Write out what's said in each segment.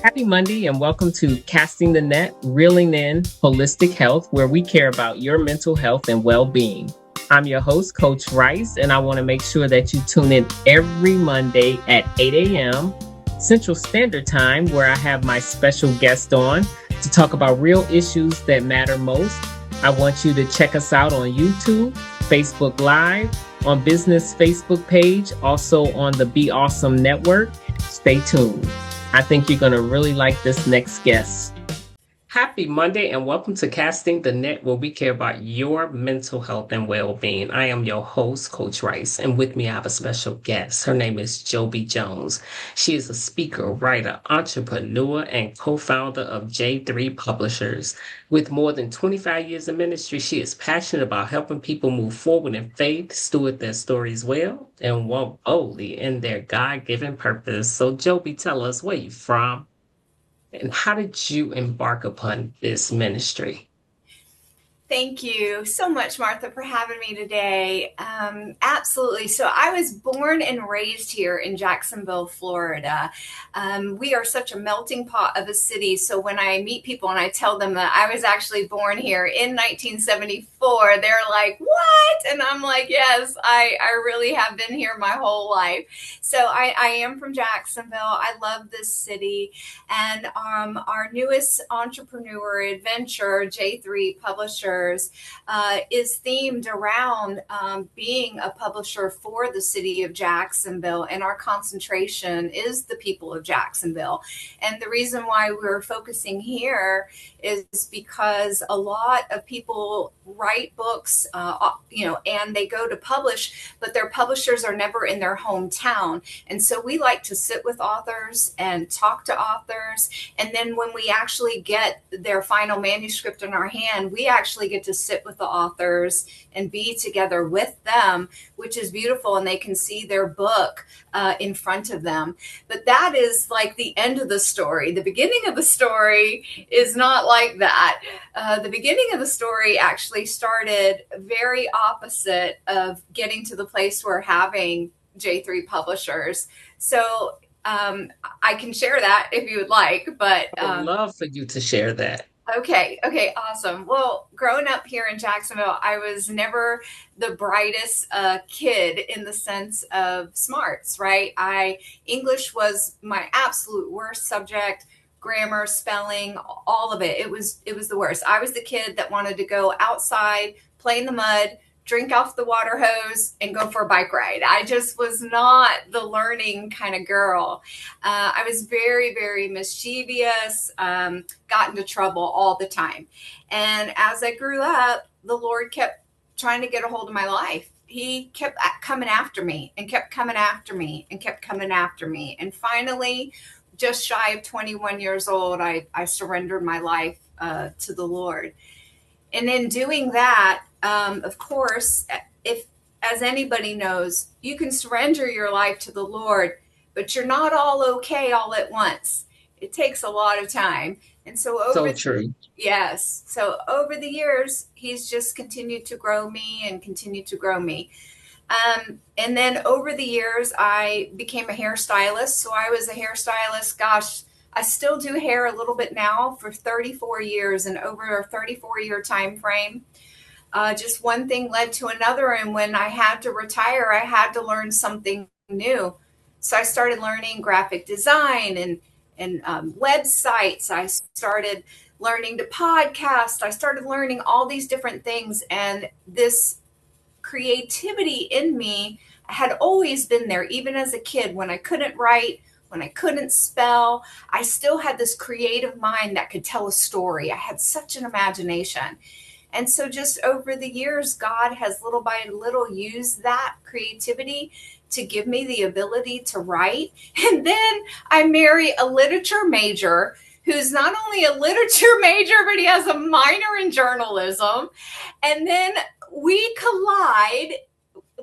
Happy Monday and welcome to Casting the Net, Reeling in Holistic Health, where we care about your mental health and well-being. I'm your host, Coach Rice, and I want to make sure that you tune in every Monday at 8 a.m. Central Standard Time, where I have my special guest on to talk about real issues that matter most. I want you to check us out on YouTube, Facebook Live, on Business Facebook page, also on the Be Awesome Network. Stay tuned. I think you're going to really like this next guest. Happy Monday and welcome to Casting the Net, where we care about your mental health and well-being. I am your host, Coach Rice, and with me I have a special guest. Her name is Jobi Jones. She is a speaker, writer, entrepreneur, and co-founder of J3 Publishers. With more than 25 years in ministry, she is passionate about helping people move forward in faith, steward their stories well, and walk boldly in their God-given purpose. So Jobi, tell us where you're from. And how did you embark upon this ministry? Thank you so much, Martha, for having me today. Absolutely. So I was born and raised here in Jacksonville, Florida. We are such a melting pot of a city. So when I meet people and I tell them that I was actually born here in 1974, they're like, what? And I'm like, yes, I really have been here my whole life. So I am from Jacksonville. I love this city. And our newest entrepreneur adventure, J3 Publishers, is themed around being a publisher for the city of Jacksonville, and our concentration is the people of Jacksonville. And the reason why we're focusing here is because a lot of people write books, and they go to publish, but their publishers are never in their hometown. And so we like to sit with authors and talk to authors. And then when we actually get their final manuscript in our hand, we actually get to sit with the authors and be together with them, which is beautiful. And they can see their book in front of them. But that is like the end of the story. The beginning of the story is not like that. The beginning of the story actually started very opposite of getting to the place we're having J3 Publishers. So I can share that if you would like, but I would love for you to share that. Okay, awesome. Well, growing up here in Jacksonville, I was never the brightest kid in the sense of smarts, right? English was my absolute worst subject. Grammar, spelling, all of it. It was the worst. I was the kid that wanted to go outside, play in the mud, drink off the water hose, and go for a bike ride. I just was not the learning kind of girl. I was very, very mischievous, got into trouble all the time. And as I grew up, the Lord kept trying to get a hold of my life. He kept coming after me and kept coming after me and kept coming after me. And finally, just shy of 21 years old, I surrendered my life to the Lord. And in doing that, of course, if, as anybody knows, you can surrender your life to the Lord, but you're not all okay all at once. It takes a lot of time. And so True. Yes. So over the years, he's just continued to grow me and continue to grow me. And then over the years, I became a hairstylist. So I was a hairstylist. Gosh, I still do hair a little bit now for 34 years, and over a 34-year time frame. Just one thing led to another. And when I had to retire, I had to learn something new. So I started learning graphic design and websites. I started learning to podcast. I started learning all these different things. And this creativity in me had always been there, even as a kid. When I couldn't write, when I couldn't spell, I still had this creative mind that could tell a story. I had such an imagination. And so just over the years, God has little by little used that creativity to give me the ability to write. And then I marry a literature major who's not only a literature major, but he has a minor in journalism. And then we collide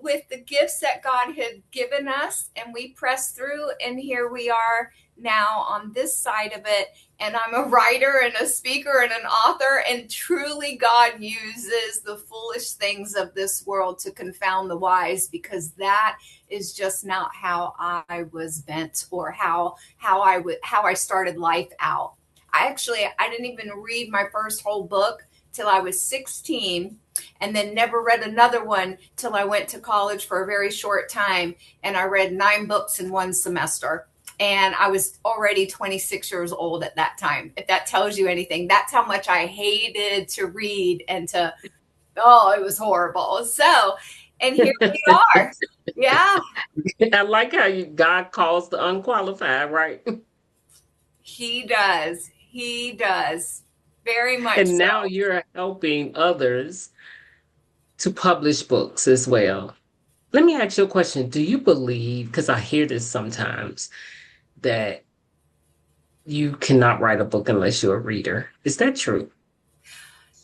with the gifts that God had given us, and we press through, and here we are now on this side of it, and I'm a writer and a speaker and an author, and truly God uses the foolish things of this world to confound the wise, because that is just not how I was bent, or how I started life out. I didn't even read my first whole book till I was 16, and then never read another one till I went to college for a very short time, and I read 9 books in one semester. And I was already 26 years old at that time. If that tells you anything, that's how much I hated to read oh, it was horrible. So, and here we are. Yeah, I like how God calls the unqualified, right? he does. He does. Very much And now so. you're helping others to publish books as well. Let me ask you a question. Do you believe, because I hear this sometimes, that you cannot write a book unless you're a reader? Is that true?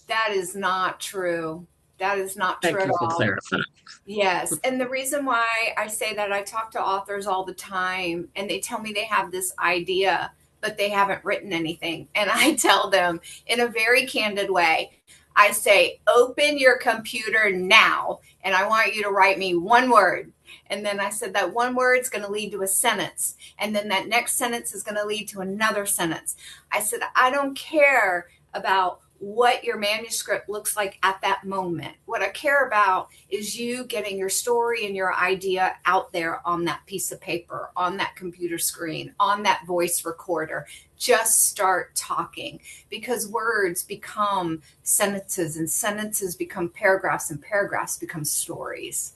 That is not true. That is not true Thank at you for all. clarifying. Yes. And the reason why I say that, I talk to authors all the time and they tell me they have this idea, but they haven't written anything. And I tell them in a very candid way, I say, open your computer now, and I want you to write me one word. And then I said that one word is going to lead to a sentence. And then that next sentence is going to lead to another sentence. I said, I don't care about what your manuscript looks like at that moment. What I care about is you getting your story and your idea out there on that piece of paper, on that computer screen, on that voice recorder. Just start talking, because words become sentences, and sentences become paragraphs, and paragraphs become stories.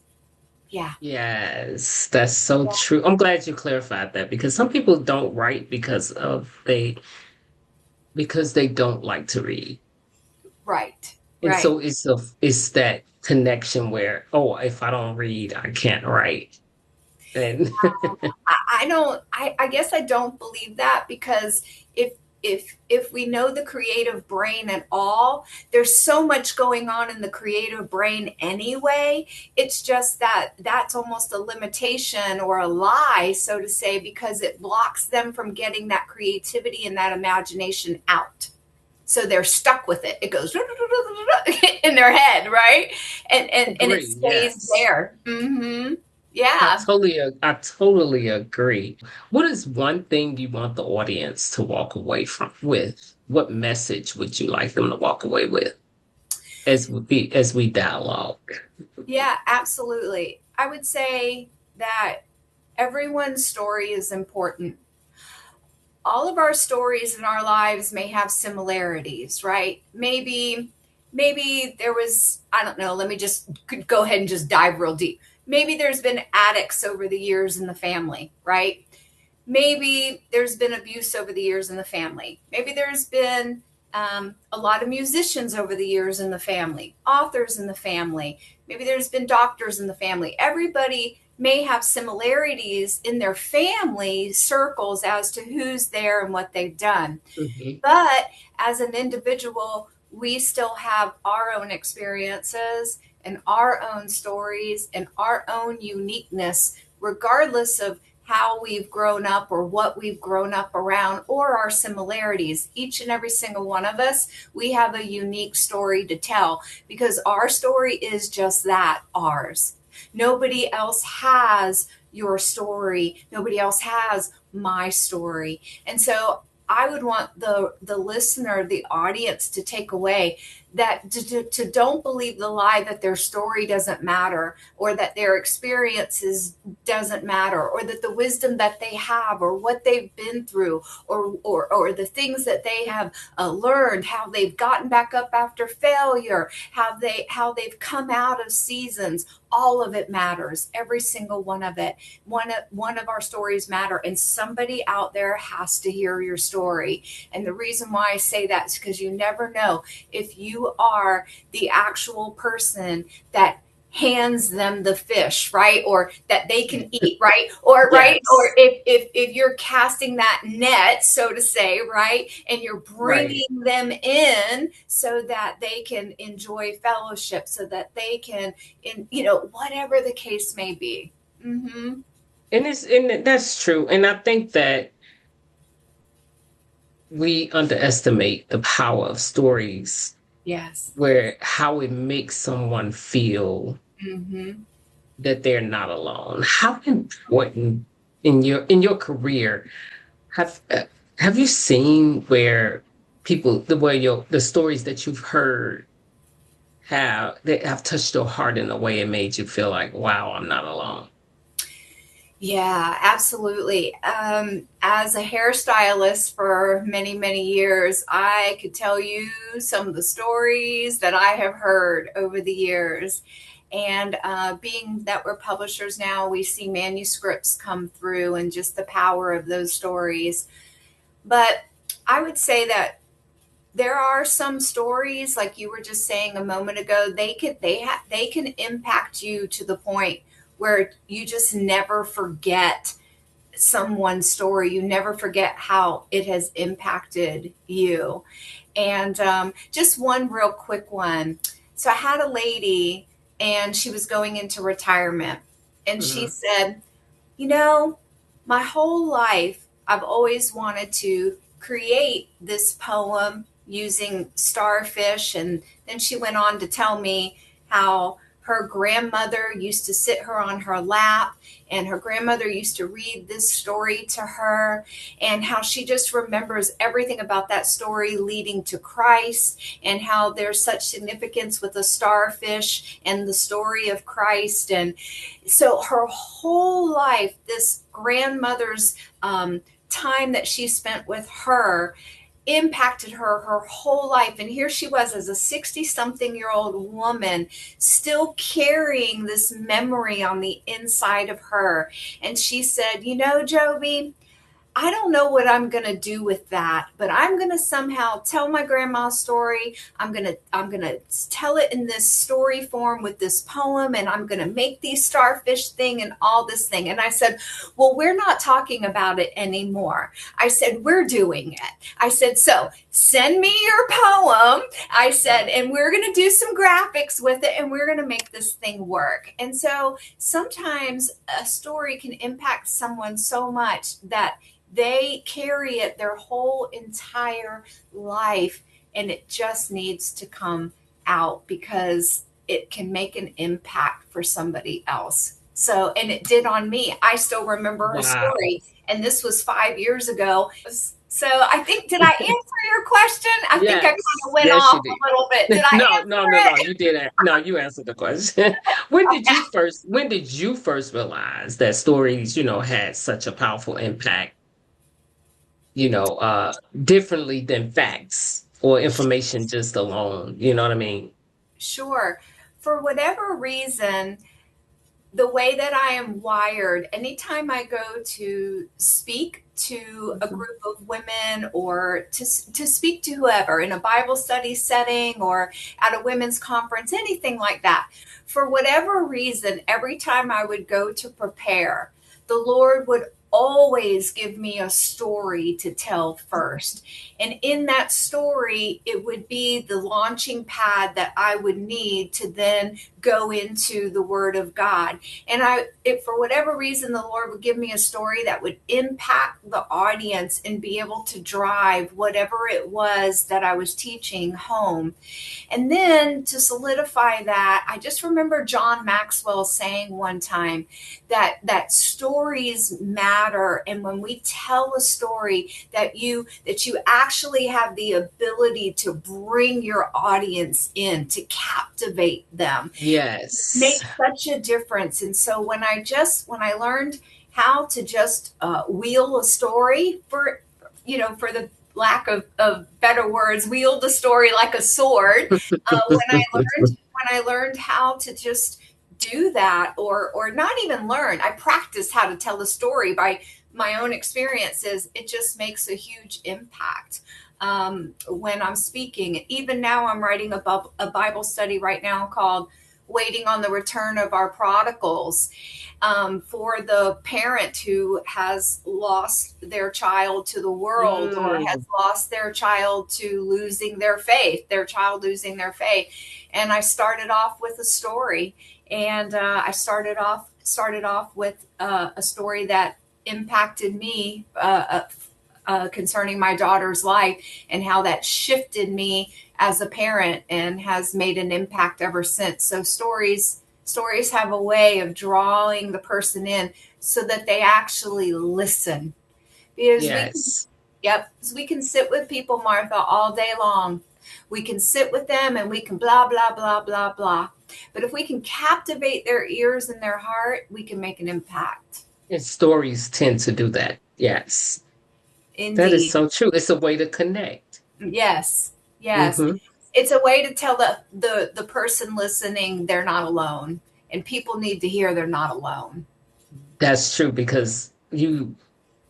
Yeah. Yes, that's so true. I'm glad you clarified that, because some people don't write because they don't like to read. Right. And Right. so it's that connection where, oh, if I don't read, I can't write. And I don't, I guess I don't believe that, because if if we know the creative brain at all, there's so much going on in the creative brain anyway. It's just that that's almost a limitation or a lie, so to say, because it blocks them from getting that creativity and that imagination out. So they're stuck with it. It goes in their head, right? And it agree, stays yes. there. Yeah. I totally agree. What is one thing you want the audience to walk away from with? What message would you like them to walk away with as we dialogue? Yeah, absolutely. I would say that everyone's story is important. All of our stories in our lives may have similarities, right? Maybe there was, I don't know, let me just go ahead and just dive real deep. Maybe there's been addicts over the years in the family, right? Maybe there's been abuse over the years in the family. Maybe there's been a lot of musicians over the years in the family, authors in the family. Maybe there's been doctors in the family. Everybody may have similarities in their family circles as to who's there and what they've done. Mhm. But as an individual, we still have our own experiences and our own stories and our own uniqueness, regardless of how we've grown up or what we've grown up around or our similarities. Each and every single one of us, we have a unique story to tell, because our story is just that, ours. Nobody else has your story. Nobody else has my story. And so I would want the listener, the audience, to take away that to don't believe the lie that their story doesn't matter, or that their experiences doesn't matter, or that the wisdom that they have or what they've been through, or the things that they have learned, how they've gotten back up after failure, how they've come out of seasons. All of it matters, every single one of it. One of our stories matter, and somebody out there has to hear your story. And the reason why I say that is because you never know if you are the actual person that hands them the fish, right? Or that they can eat, right? Or right, or Yes, if you're casting that net, so to say, right, and you're right. bringing them in so that they can enjoy fellowship, so that they can, in whatever the case may be. And that's true. And I think that we underestimate the power of stories, Yes. where how it makes someone feel Mm-hmm. that they're not alone. How important in your career have have you seen where people the way your the stories that you've heard have touched your heart in a way and made you feel like, wow, I'm not alone. Yeah, absolutely. As a hairstylist for many, many years, I could tell you some of the stories that I have heard over the years. And being that we're publishers now, we see manuscripts come through and just the power of those stories. But I would say that there are some stories, like you were just saying a moment ago, they can impact you to the point where you just never forget someone's story. You never forget how it has impacted you. And just one real quick one. So I had a lady and she was going into retirement. And she Mhm. said, you know, my whole life, I've always wanted to create this poem using starfish. And then she went on to tell me how her grandmother used to sit her on her lap and her grandmother used to read this story to her, and how she just remembers everything about that story leading to Christ, and how there's such significance with the starfish and the story of Christ. And so her whole life, this grandmother's time that she spent with her impacted her whole life. And here she was as a 60 something year old woman, still carrying this memory on the inside of her. And she said, you know, Jobi, I don't know what I'm going to do with that, but I'm going to somehow tell my grandma's story. I'm going to tell it in this story form with this poem, and I'm going to make these starfish thing and all this thing. And I said, "Well, we're not talking about it anymore." I said, "We're doing it." I said, "So, send me your poem." I said, "And we're going to do some graphics with it and we're going to make this thing work." And so, sometimes a story can impact someone so much that they carry it their whole entire life, and it just needs to come out because it can make an impact for somebody else. So, and it did on me. I still remember her Wow. story, and this was 5 years ago. So, I think, did I answer your question? I think I kind of Yes. went Yes, you off did. a little bit. Did I No, no, no, no. answer it? You didn't. No, you answered the question. When did you first realize that stories, had such a powerful impact, you know, uh, differently than facts or information just alone? You know what I mean? Sure. For whatever reason, the way that I am wired, anytime I go to speak to a Mhm. group of women or to speak to whoever in a Bible study setting or at a women's conference, anything like that, for whatever reason, every time I would go to prepare, the Lord would always give me a story to tell first. And in that story, it would be the launching pad that I would need to then go into the Word of God. And if for whatever reason the Lord would give me a story that would impact the audience and be able to drive whatever it was that I was teaching home. And then to solidify that, I just remember John Maxwell saying one time that stories matter, and when we tell a story, that you actually have the ability to bring your audience in, to captivate them, Yes. makes such a difference. And so when I learned how to just wheel a story, for the lack of better words, wield a story like a sword. When I learned how to just do that, or not even learn, I practiced how to tell a story by my own experiences. It just makes a huge impact when I'm speaking. Even now, I'm writing a Bible study right now called "Waiting on the Return of Our Prodigals," for the parent who has lost their child to the world, or has Mm. lost their child to losing their child losing their faith. And I started off with a story, and I started off with a story that impacted me. concerning my daughter's life and how that shifted me as a parent and has made an impact ever since. So stories have a way of drawing the person in so that they actually listen. Because we can, Yes. yep, because we can sit with people, Martha, all day long. We can sit with them and we can blah, blah, blah, blah, blah. But if we can captivate their ears and their heart, we can make an impact. And stories tend to do that. Yes. That is Indeed. so true. It's a way to connect. Yes. Yes. Hmm. It's a way to tell the person listening they're not alone. And people need to hear they're not alone. That's true because you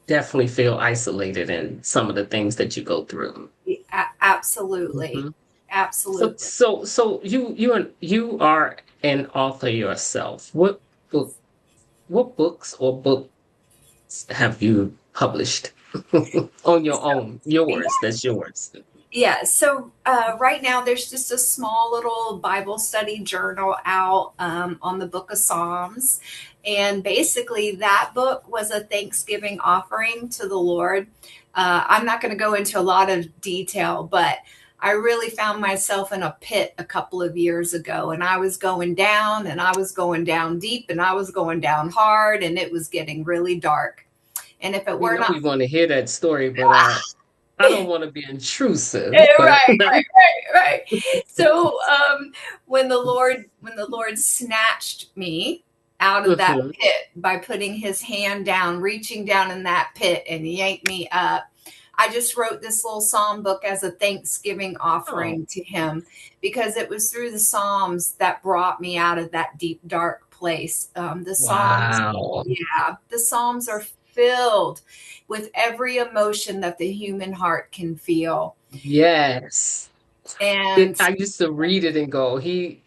definitely feel isolated in some of the things that you go through. Absolutely. Hmm. Absolutely. So you are an author yourself. Book what books or books have you published on your So, own? Yours, that's yours. yeah. So right now, there's just a small little Bible study journal out on the Book of Psalms, and basically, that book was a Thanksgiving offering to the Lord. I'm not going to go into a lot of detail, but I really found myself in a pit a couple of years ago, and I was going down, and I was going down deep, and I was going down hard, and it was getting really dark. And if it We were know not we want to hear that story, but I don't want to be intrusive, but right, right. So when the Lord snatched me out of that Mhm. pit by putting his hand down, reaching down in that pit and yanked me up, I just wrote this little psalm book as a Thanksgiving Oh, offering to him because it was through the Psalms that brought me out of that deep, dark place. The Psalms, wow. yeah, the Psalms are filled with every emotion that the human heart can feel. Yes. And I used to read it and go,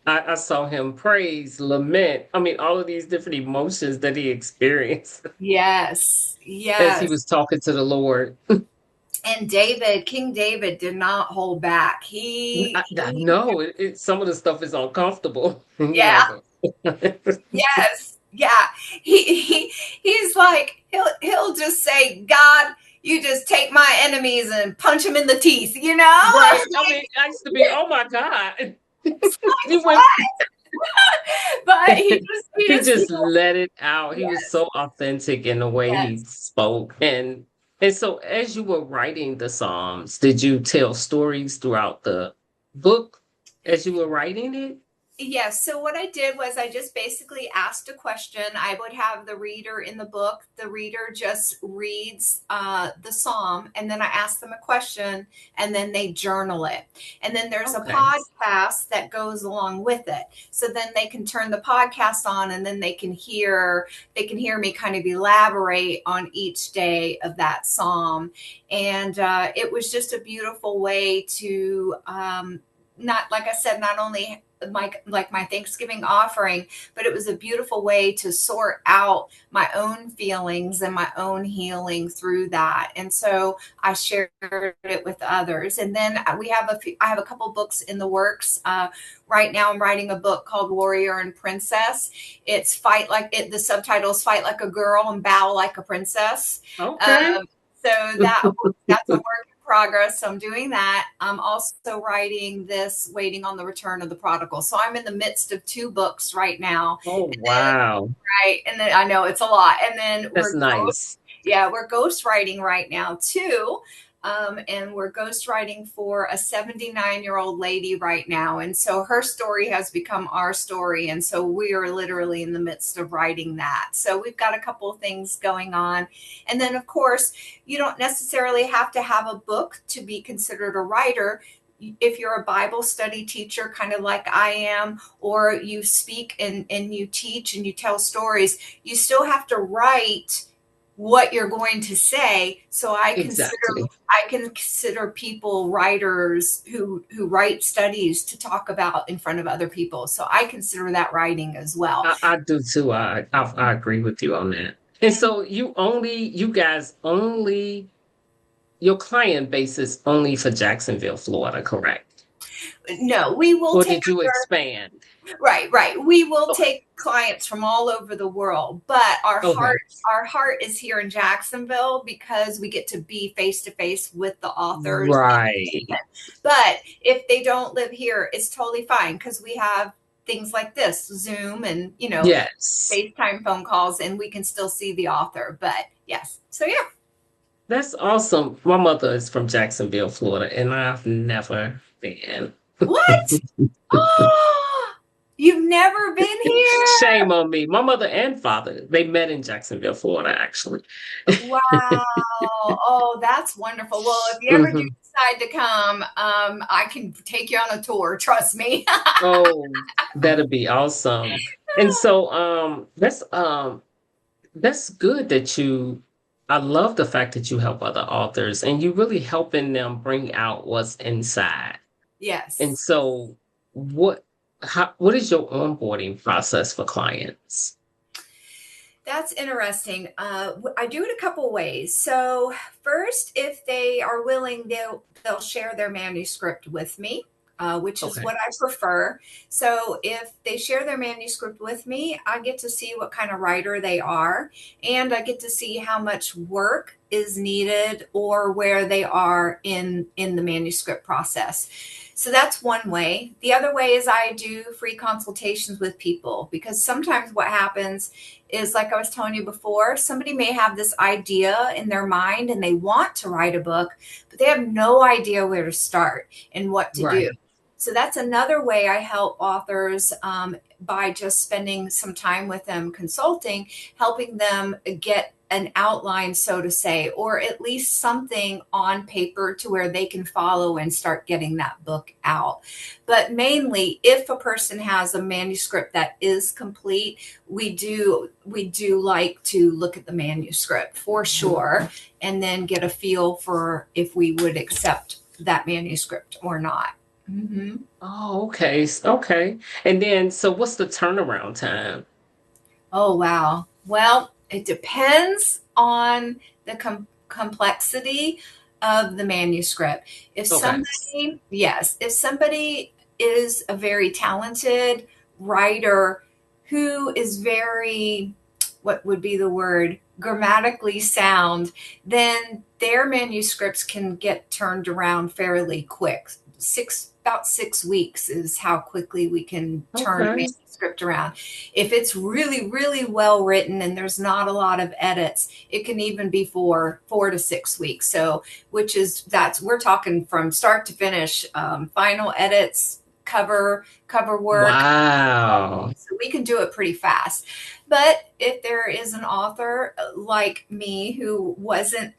I saw him praise, lament. I mean, all of these different emotions that he experienced yes, as he yes. was talking to the Lord. And King David did not hold back. I know some of the stuff is uncomfortable. You're Yeah, like, yes, yeah. He's like, he'll just say, God, you just take my enemies and punch them in the teeth, you know? right. I mean, I used to be, oh my God. It's You like, went but he he just, just let it out. He was yes, so authentic in the way he yes. spoke. And so as you were writing the Psalms, did you tell stories throughout the book as you were writing it? Yes. So what I did was I just basically asked a question. I would have the reader in the book. The reader just reads the psalm, and then I ask them a question, and then they journal it. And then there's a Okay. podcast that goes along with it. So then they can turn the podcast on, and then they can hear me kind of elaborate on each day of that psalm. And it was just a beautiful way to. Not like I said, not only my Thanksgiving offering, but it was a beautiful way to sort out my own feelings and my own healing through that. And so I shared it with others. And then I have a couple books in the works. Right now, I'm writing a book called Warrior and Princess. It's fight like it. The subtitle is Fight Like a Girl and Bow Like a Princess. Okay. Um, so that's a work in progress. So I'm doing that. I'm also writing this Waiting on the Return of the Prodigal. So I'm in the midst of two books right now. Oh, And then wow. right, and then I know it's a lot. And then That's nice. we're ghost writing right now too. And we're ghostwriting for a 79-year-old lady right now. And so her story has become our story. And so we are literally in the midst of writing that. So we've got a couple of things going on. And then, of course, you don't necessarily have to have a book to be considered a writer. If you're a Bible study teacher, kind of like I am, or you speak and you teach and you tell stories, you still have to write what you're going to say. So Exactly. I consider people writers who write studies to talk about in front of other people. So I consider that writing as well. I do too. I agree with you on that. And And so you guys only, your client base is only for Jacksonville, Florida, correct? No, we will Or take did you expand? right. We will Okay. take clients from all over the world, but Okay. our heart is here in Jacksonville because we get to be face to face with the authors. Right. But if they don't live here, it's totally fine because we have things like this, Zoom and, Yes. FaceTime phone calls, and we can still see the author. But yes. So yeah. That's awesome. My mother is from Jacksonville, Florida, and I've never been. What? Oh, you've never been here? Shame on me. My mother and father, they met in Jacksonville, Florida, actually. Wow. Oh, that's wonderful. Well, if you ever do Hmm. decide to come, I can take you on a tour. Trust me. Oh, that'd be awesome. And so that's good that you I love the fact that you help other authors and you really helping them bring out what's inside. And Yes. so what is your onboarding process for clients? That's interesting. I do it a couple ways. So first, if they are willing, they'll share their manuscript with me, which is Okay. what I prefer. So if they share their manuscript with me, I get to see what kind of writer they are, and I get to see how much work is needed or where they are in the manuscript process. So that's one way. The other way is I do free consultations with people because sometimes what happens is, like I was telling you before, somebody may have this idea in their mind and they want to write a book, but they have no idea where to start and what to do. Right. So that's another way I help authors, by just spending some time with them consulting, helping them get an outline, so to say, or at least something on paper to where they can follow and start getting that book out. But mainly, if a person has a manuscript that is complete, we do like to look at the manuscript for sure, and then get a feel for if we would accept that manuscript or not. Mm-hmm. Oh, okay. Okay. And then so what's the turnaround time? Oh, wow. Well, it depends on the complexity of the manuscript. Okay. If somebody is a very talented writer who is very, what would be the word, grammatically sound, then their manuscripts can get turned around fairly quick. About 6 weeks is how quickly we can turn a Okay. manuscript around. If it's really, really well written and there's not a lot of edits, it can even be 4 to 6 weeks. So, we're talking from start to finish, final edits, cover work. Wow. So we can do it pretty fast. But if there is an author like me who wasn't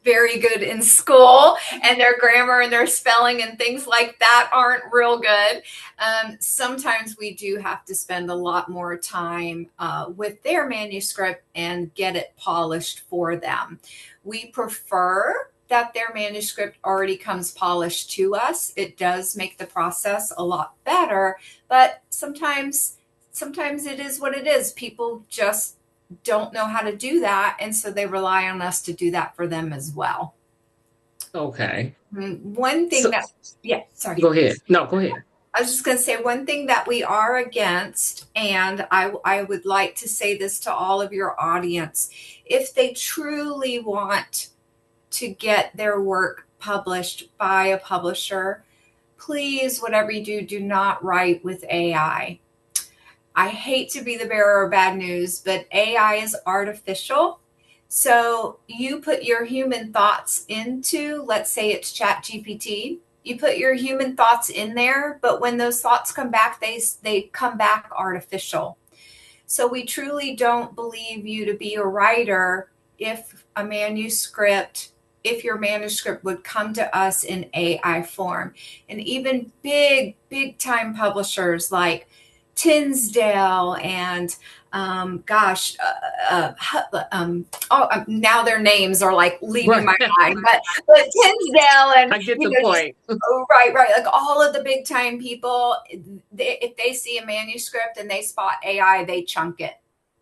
very good in school, and their grammar and their spelling and things like that aren't real good, sometimes we do have to spend a lot more time with their manuscript and get it polished for them. We prefer that their manuscript already comes polished to us. It does make the process a lot better, but sometimes it is what it is. People just don't know how to do that, and so they rely on us to do that for them as well. Okay. One thing So that, yeah, sorry. go ahead. No, go ahead. I was just going to say one thing that we are against, and I would like to say this to all of your audience. If they truly want to get their work published by a publisher, please, whatever you do, do not write with AI. I hate to be the bearer of bad news, but AI is artificial. So you put your human thoughts into, let's say it's Chat GPT. You put your human thoughts in there, but when those thoughts come back, they come back artificial. So we truly don't believe you to be a writer if your manuscript would come to us in AI form. And even big time publishers like Tinsdale and now their names are like leaving Right. my mind, but Tinsdale and I get the just point. right, like all of the big time people, if they see a manuscript and they spot AI, they chunk it,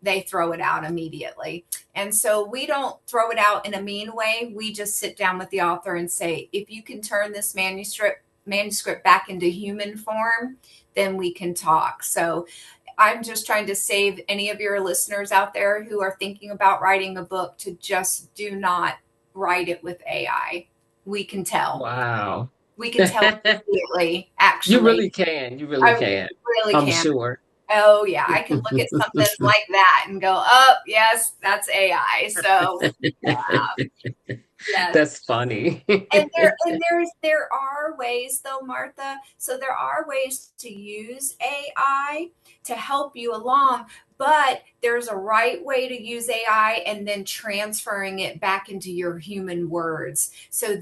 they throw it out immediately. And so we don't throw it out in a mean way. We just sit down with the author and say, if you can turn this manuscript back into human form, then we can talk. So I'm just trying to save any of your listeners out there who are thinking about writing a book to just do not write it with AI. We can tell. Wow. We can tell immediately, You actually. really can. You really I can. really I'm can. sure. Oh, yeah. I can look at something like that and go, oh, yes, that's AI. So, yes. That's funny. There are ways though, Martha. So there are ways to use AI to help you along, but there's a right way to use AI and then transferring it back into your human words. So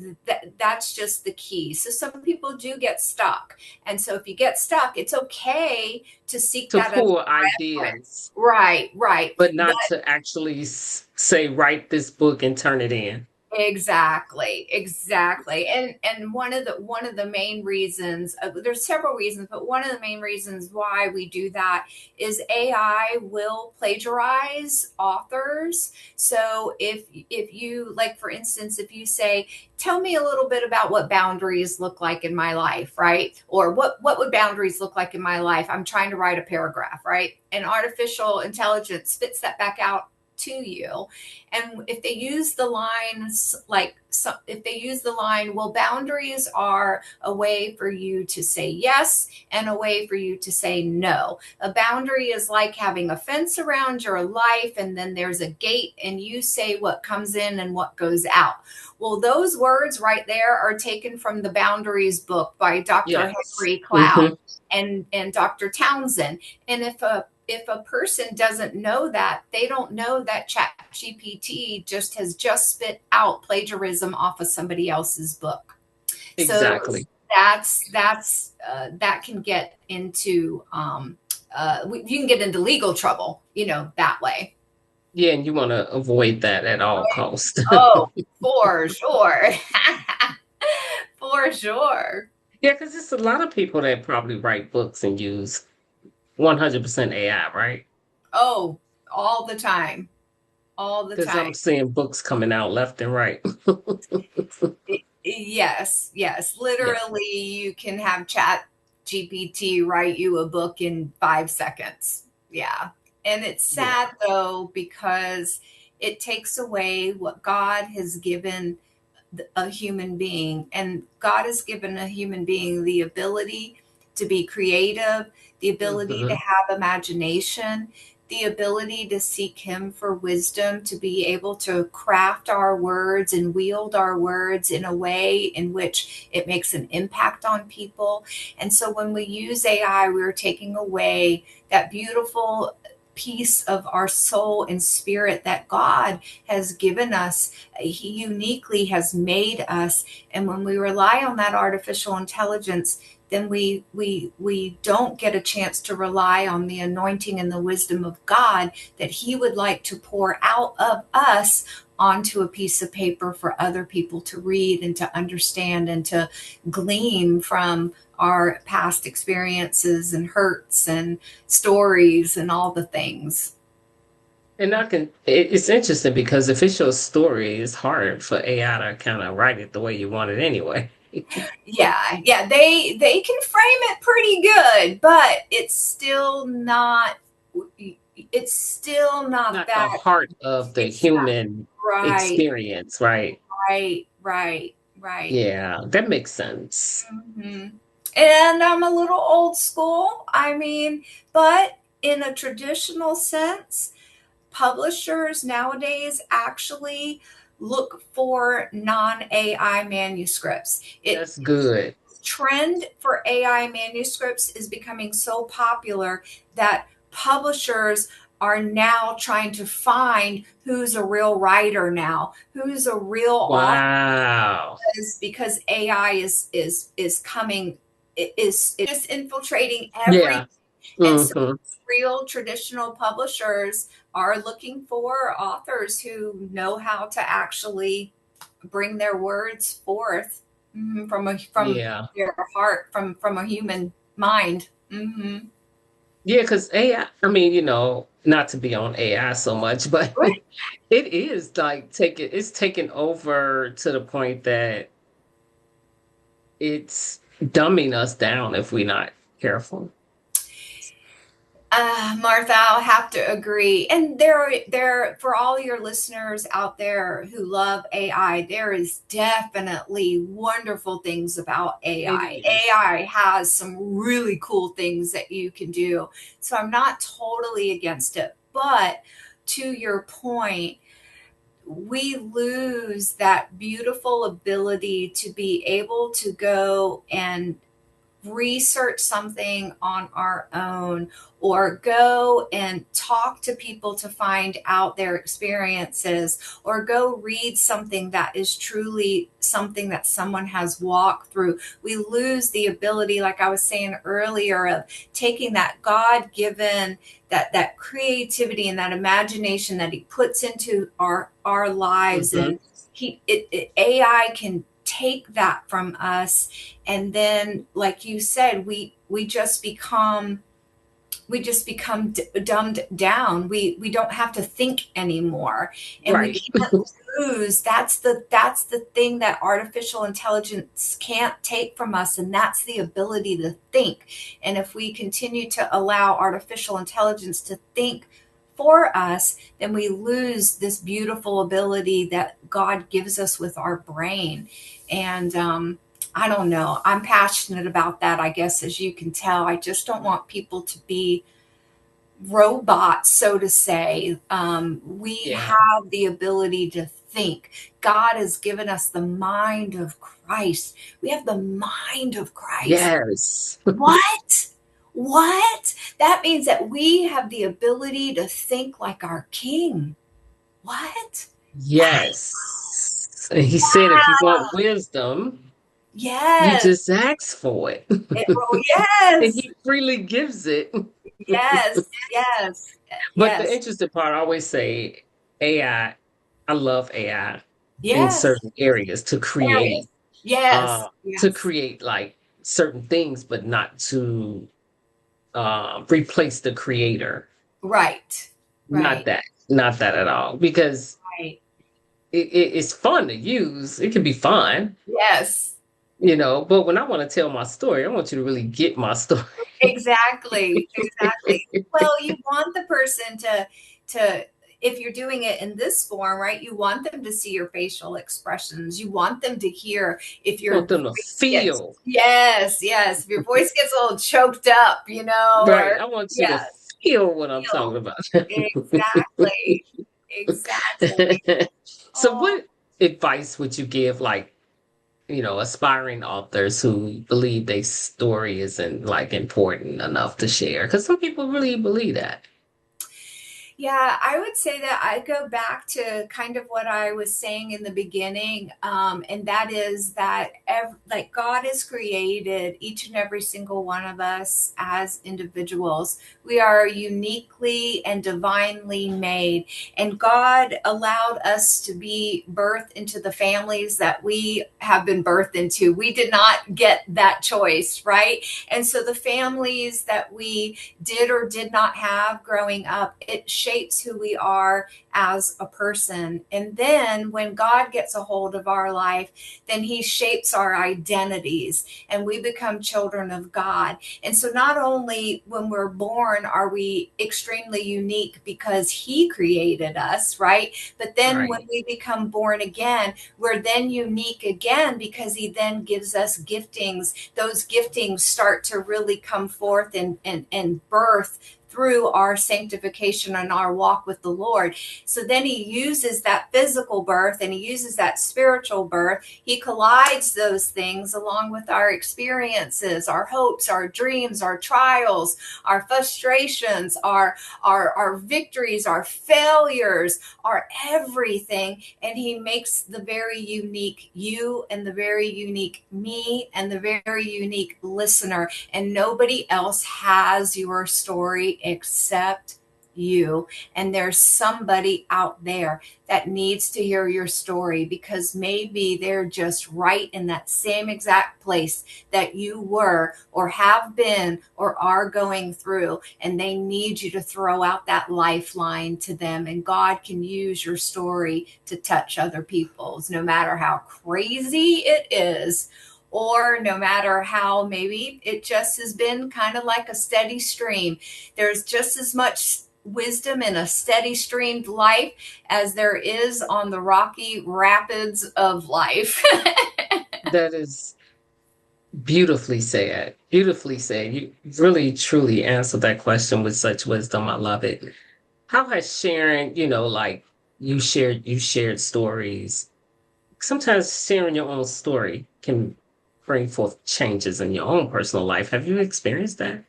that's just the key. So some people do get stuck. And so if you get stuck, it's okay to seek To that as pull a reference. ideas, Right, right. but not to actually say, write this book and turn it in. Exactly, exactly. And one of the main reasons, there's several reasons, but one of the main reasons why we do that is AI will plagiarize authors. So if you, like, for instance, if you say, tell me a little bit about what boundaries look like in my life, right? Or what would boundaries look like in my life? I'm trying to write a paragraph, right? And artificial intelligence spits that back out to you. And if they use the lines like, so if they use the line, well, boundaries are a way for you to say yes and a way for you to say no. A boundary is like having a fence around your life, and then there's a gate, and you say what comes in and what goes out. Well, those words right there are taken from the Boundaries book by Dr. Yes. Henry Cloud Hmm. and Dr. Townsend. And if a person doesn't know that, they don't know that Chat GPT has just spit out plagiarism off of somebody else's book. So Exactly. that can get into you can get into legal trouble, that way. Yeah, and you want to avoid that at all costs. Oh, for sure. For sure. Yeah, because it's a lot of people that probably write books and use 100% AI, right? Oh, all the time. All the Because I'm time. seeing books coming out left and right. Yes, yes. Yeah. Literally, you can have Chat GPT write you a book in 5 seconds. Yeah. And it's Yeah. sad though, because it takes away what God has given a human being. And God has given a human being the ability to be creative, the ability to Hmm. have imagination, the ability to seek Him for wisdom, to be able to craft our words and wield our words in a way in which it makes an impact on people. And so when we use AI, we're taking away that beautiful piece of our soul and spirit that God has given us. He uniquely has made us. And when we rely on that artificial intelligence, then we don't get a chance to rely on the anointing and the wisdom of God that He would like to pour out of us onto a piece of paper for other people to read and to understand and to glean from our past experiences and hurts and stories and all the things. And it's interesting because if it's your story, it's hard for AI to kind of write it the way you want it anyway. Yeah, yeah, they can frame it pretty good, but it's still not Not the that. heart of the It's not human right, experience, right? right. Yeah, that makes sense. Hmm. And I'm a little old school. I mean, but in a traditional sense, publishers nowadays actually look for non-AI manuscripts. That's good. Trend for AI manuscripts is becoming so popular that publishers are now trying to find who's a real writer now, who's a real author, Wow. because AI is coming, is just infiltrating everything. Yeah. And so Hmm. real traditional publishers are looking for authors who know how to actually bring their words forth, from Yeah. their heart, from a human mind. Hmm. Yeah, because AI, I mean, not to be on AI so much, but it is like it's taken over to the point that it's dumbing us down if we're not careful. Martha, I'll have to agree. And there, for all your listeners out there who love AI, there is definitely wonderful things about It AI. is. AI has some really cool things that you can do. So I'm not totally against it. But to your point, we lose that beautiful ability to be able to go and research something on our own or go and talk to people to find out their experiences or go read something that is truly something that someone has walked through. We lose the ability, like I was saying earlier, of taking that God-given that creativity and that imagination that he puts into our lives. Hmm. And AI can take that from us, and then like you said, we just become dumbed down. We don't have to think anymore, and we Right. can't lose. That's the thing that artificial intelligence can't take from us, and that's the ability to think. And if we continue to allow artificial intelligence to think for us, then we lose this beautiful ability that God gives us with our brain. And I don't know. I'm passionate about that, I guess, as you can tell. I just don't want people to be robots, so to say. We Yeah. have the ability to think. God has given us the mind of Christ. We have the mind of Christ. Yes. What? What? That means that we have the ability to think like our King. What? That, Yes. And he said, if you want wisdom, you yes. just ask for it. Oh, And yes. he freely gives it. Yes. Yes. But the Yes. interesting part, I always say I love AI in Yes. certain areas Areas. Yes. to Yes. create like certain things, but not to replace the creator. Right. Not Right. that, not that at all. Because Right. it's fun to use. It can be fun, Yes. but when I want to tell my story, I want you to really get my story. Exactly. Exactly. Well, you want the person to if you're doing it in this form, right? You want them to see your facial expressions. You want them to hear if I your want them to voice gets, feel. yes, yes, if your voice gets a little choked up, Right. or I want you to yeah, feel what I'm feel. talking about. Exactly. Exactly. So Oh, what advice would you give like, aspiring authors who believe their story isn't like important enough to share? Because some people really believe that. yeah, I would say that I go back to kind of what I was saying in the beginning, and that is that like God has created each and every single one of us as individuals. We are uniquely and divinely made, and God allowed us to be birthed into the families that we have been birthed into. We did not get that choice, right? And so the families that we did or did not have growing up, it shapes who we are as a person. And then when God gets a hold of our life, then he shapes our identities and we become children of God. And so not only when we're born are we extremely unique because he created us, right? But then when Right. we become born again, we're then unique again because he then gives us giftings. Those giftings start to really come forth and birth through our sanctification and our walk with the Lord. So then he uses that physical birth and he uses that spiritual birth. He collides those things along with our experiences, our hopes, our dreams, our trials, our frustrations, our victories, our failures, our everything. And he makes the very unique you and the very unique me and the very unique listener. And nobody else has your story except you. And there's somebody out there that needs to hear your story because maybe they're just right in that same exact place that you were or have been or are going through. And they need you to throw out that lifeline to them. And God can use your story to touch other people's, no matter how crazy it is or no matter how maybe it just has been kind of like a steady stream. There's just as much wisdom in a steady streamed life as there is on the rocky rapids of life. That is beautifully said. Beautifully said. You really truly answered that question with such wisdom. I love it. How has sharing, like you shared stories. Sometimes sharing your own story can bring forth changes in your own personal life. Have you experienced that?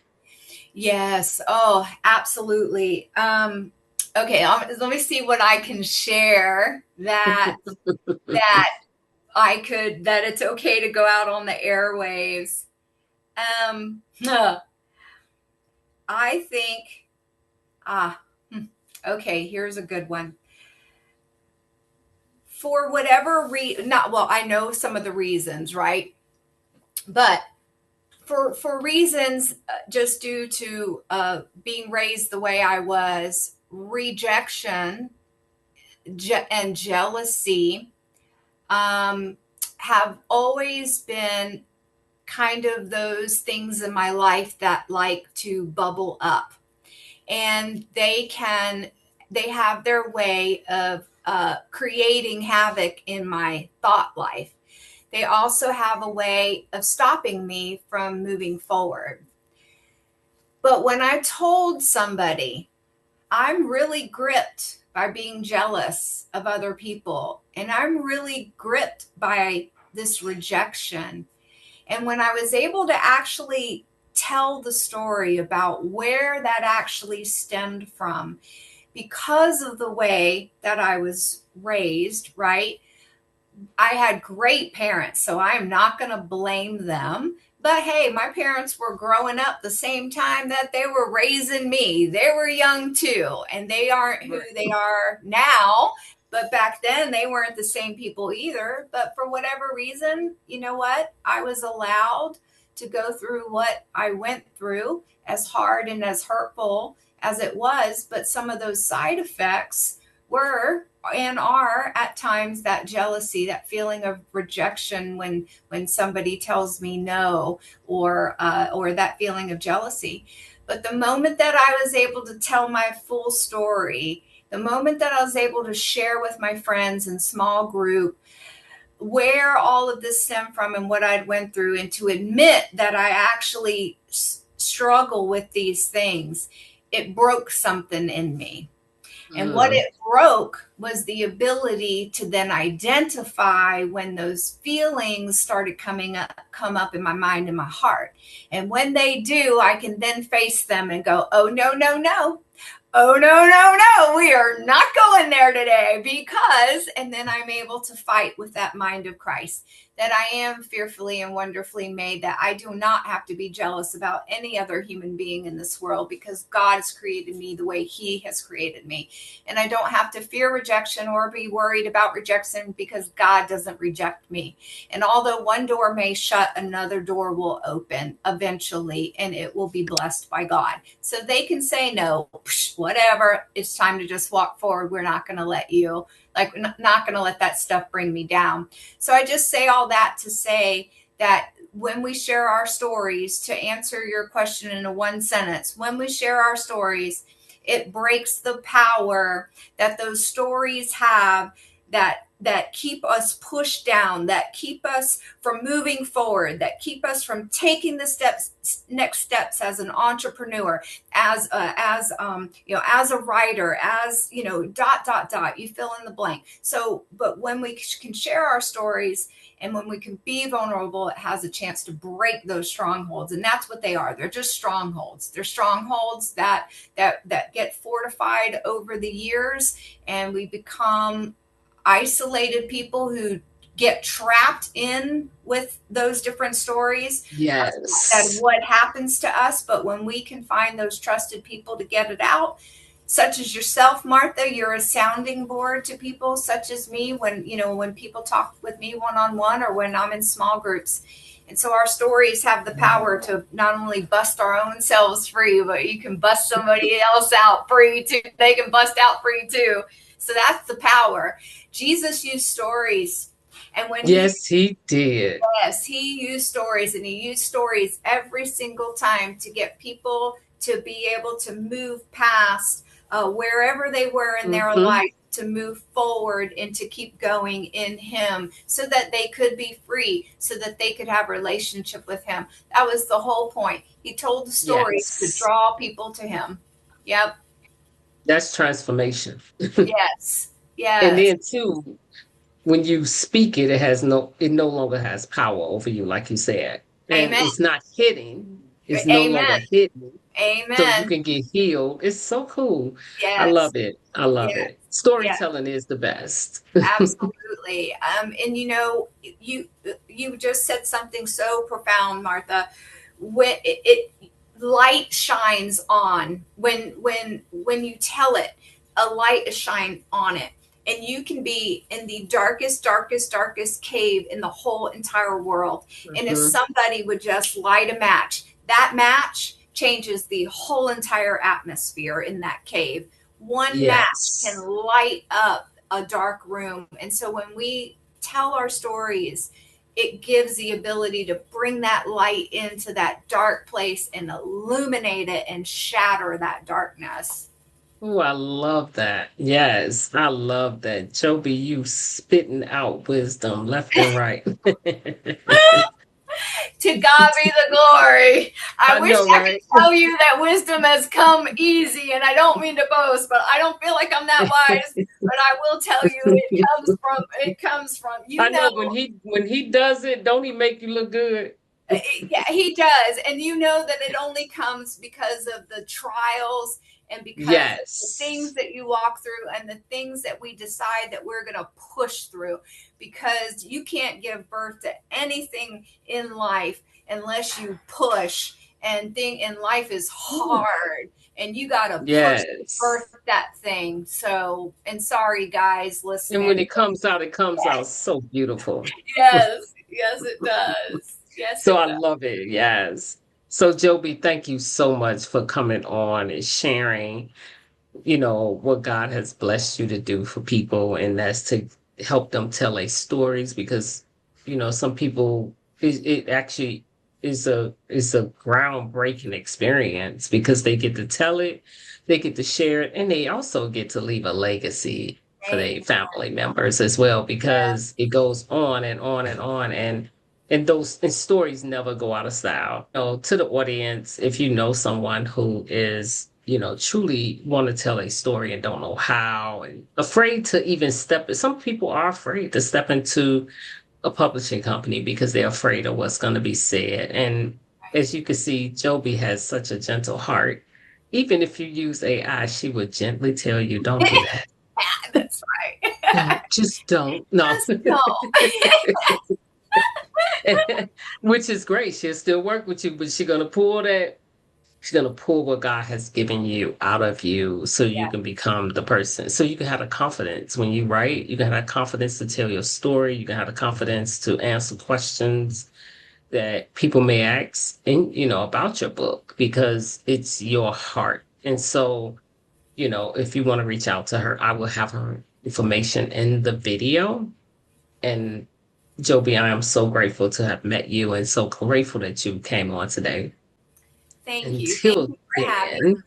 Yes. Oh, absolutely. Okay. Let me see what I can share that that it's okay to go out on the airwaves. Huh, I think, ah, okay, here's a good one. For whatever not, well, I know some of the reasons, right? But for reasons just due to being raised the way I was, rejection and jealousy have always been kind of those things in my life that like to bubble up, and they have their way of creating havoc in my thought life. They also have a way of stopping me from moving forward. But when I told somebody I'm really gripped by being jealous of other people, and I'm really gripped by this rejection, and when I was able to actually tell the story about where that actually stemmed from, because of the way that I was raised, right? I had great parents, so I'm not going to blame them. But hey, my parents were growing up the same time that they were raising me. They were young too, and they aren't who they are now. But back then, they weren't the same people either. But for whatever reason, you know what? I was allowed to go through what I went through, as hard and as hurtful as it was. But some of those side effects were and are at times that jealousy, that feeling of rejection when somebody tells me no, or that feeling of jealousy. But the moment that I was able to tell my full story, the moment that I was able to share with my friends in small group where all of this stemmed from and what I'd went through, and to admit that I actually struggle with these things, it broke something in me. And what Mm. it broke was the ability to then identify when those feelings started come up in my mind and my heart. And when they do, I can then face them and go, oh, no, no, no. Oh, no, no, no, we are not going there today, because, and then I'm able to fight with that mind of Christ, that I am fearfully and wonderfully made, that I do not have to be jealous about any other human being in this world, because God has created me the way He has created me. And I don't have to fear rejection or be worried about rejection, because God doesn't reject me. And although one door may shut, another door will open eventually, and it will be blessed by God. So they can say no, whatever, it's time to just walk forward. We're not going to let you, like, not going to let that stuff bring me down. So I just say all that to say that when we share our stories, to answer your question in a one sentence, when we share our stories, it breaks the power that those stories have, that keep us pushed down, that keep us from moving forward, that keep us from taking the next steps as an entrepreneur, as as a writer, as dot dot dot. You fill in the blank. So, but when we can share our stories and when we can be vulnerable, it has a chance to break those strongholds, and that's what they are. They're just strongholds. They're strongholds that get fortified over the years, and we become isolated people who get trapped in with those different stories that Yes. what happens to us. But when we can find those trusted people to get it out, such as yourself, Martha, you're a sounding board to people such as me when people talk with me one-on-one, or when I'm in small groups. And so our stories have the power to not only bust our own selves free, but you can bust somebody else out free too. They can bust out free too. So that's the power. Jesus used stories And when Yes, he did. yes, he used stories, and he used stories every single time to get people to be able to move past wherever they were in their Mm-hmm. life, to move forward and to keep going in him, so that they could be free, so that they could have a relationship with him. That was the whole point. He told the stories to Yes. draw people to him. Yep. That's transformation. Yes. And Yes. then too, when you speak it, it no longer has power over you, like you said. And Amen. it's not hidden. It's no longer Amen. hidden. So you Amen. can get healed. It's so cool. I Yes. love it. I love Yes. it. Yes. Storytelling is the best. Absolutely. And you just said something so profound, Martha. When light shines on, when you tell it, a light is shine on it. And you can be in the darkest cave in the whole entire world. And if Mhm. somebody would just light a match, that match changes the whole entire atmosphere in that cave. One match can Yes. light up a dark room. And so when we tell our stories, it gives the ability to bring that light into that dark place and illuminate it and shatter that darkness. Oh, I love that. Yes, I love that. Joby, you spitting out wisdom left and right. To God be the glory. I I wish know, I could right? tell you that wisdom has come easy, and I don't mean to boast, but I don't feel like I'm that wise. But I will tell you, it comes from I know when he does it, don't he make you look good? yeah, he does. And you know that it only comes because of the trials, and because of the things Yes. that you walk through, and the things that we decide that we're going to push through, because you can't give birth to anything in life unless you push. And thing in life is Ooh. hard, and you got to push to birth Yes. that thing. So, and sorry guys And when listening. it comes out so beautiful. Yes, yes it does. Yes So it I does. love it. Yes. So Joby, thank you so much for coming on and sharing, what God has blessed you to do for people, and that's to help them tell their stories because, some people, it actually is a groundbreaking experience because they get to tell it, they get to share it, and they also get to leave a legacy for their Amen. family members as well Yeah. because it goes on and on and on, and those and stories never go out of style. To the audience, if you know someone who is, truly want to tell a story and don't know how and afraid to even some people are afraid to step into a publishing company because they're afraid of what's going to be said. And as you can see, Joby has such a gentle heart. Even if you use AI, she would gently tell you, don't do that. That's right. Just don't. No. Just no. Which is great. She'll still work with you, but she's gonna pull what God has given you out of you so you Yeah. can become the person. So you can have the confidence when you write, you can have the confidence to tell your story, you can have the confidence to answer questions that people may ask and about your book because it's your heart. And so, if you want to reach out to her, I will have her information in the video. And Joby, I am so grateful to have met you and so grateful that you came on today. Thank you. Thank Until you for having then,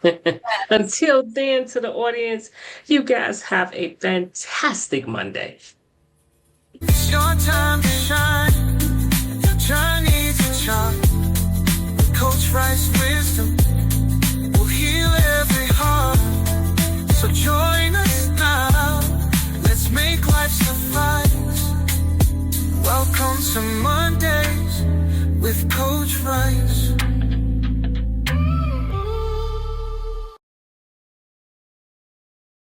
me. Yes. until then, to the audience, you guys have a fantastic Monday. It's your time to shine. Your journey to chart. Coach Rice wisdom will heal every heart. So join